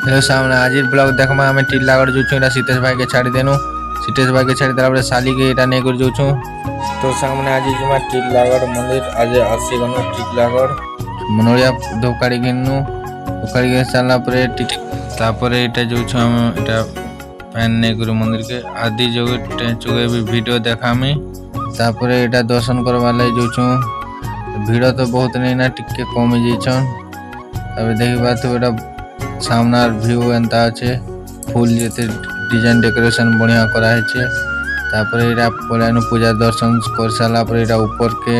देखो सामने आज ब्लॉग देखमा हमें टिल्लागढ़ जोछु एटा सीतेश भाई के छाड़ी देनु सीतेश भाई के छाड़ी देला परे साली के एटा नै कर जोछु तो सामने आज जमा टिल्लागढ़ मंदिर आज आसी गनु टिल्लागढ़ मनोरिया धोकाड़ी गिन्नु धोकाड़ी के साला परे टिटे तापरे एटा जोछु हम एटा पैन नै गुरु मंदिर के आदि जोगे टेचुगे भी वीडियो देखामी तापरे एटा दर्शन करवा लै जोछु भीड़ तो बहुत नै ना टिके कम जेछन तबे देखिबा तो एटा सामनार व्यू एंता আছে फूल जेते डिजाइन डेकोरेशन बढ़िया करा है छे तापरे एटा पलानु पूजा दर्शन कर साला पर एटा ऊपर के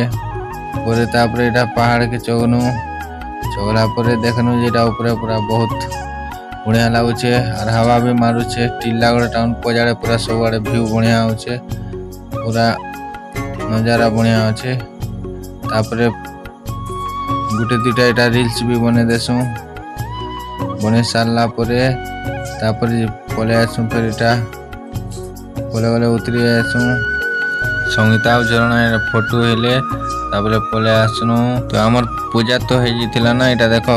परे तापरे एटा पहाड़ के चगनु चगला परे देखनु जेटा ऊपर पूरा बहुत बढ़िया लागु छे और हवा भी मारु छे टिल्लागढ़ टाउन पजाड़े पूरा सबआड़े व्यू बढ़िया हो छे पूरा नजारा बढ़िया আছে तापरे गुटे दुटा एटा रील्स भी बने देसु बने सारला परे तापरे पले आसु फिर एटा पले गले उतरी आसु संगीता झरणा फोटो हेले तापरे पले आसनु तो हमर पूजा तो हे जितिला ना एटा देखो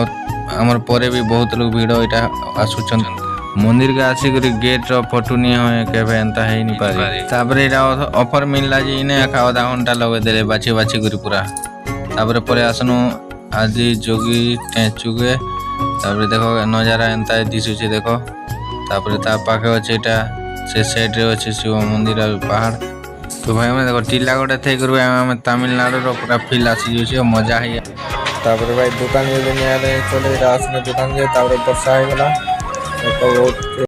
हमर परे भी बहुत लोग भीड़ एटा आसुचन मंदिर के आसी करी गेट रो फोटो नि होय केबे एंता हे नि पारे तापरे एटा ऑफर मिलला जे इने आधा घंटा लगे देले बाची बाची करी पूरा तापरे परे आसनु आजी जोगी टेचुगे तापरे देखो नजारा एंता दिसु छे देखो तापरे ता पाखे अछि एटा से साइड रे अछि शिव मंदिर और पहाड़ तो भाई में देखो टिल्लागढ़ थे करबे हम तमिलनाडु रो पूरा फील आसी जो छे मजा है तापरे भाई दुकान में चले रास में दुकान जे तापरे वर्षा हो गेला तो बहुत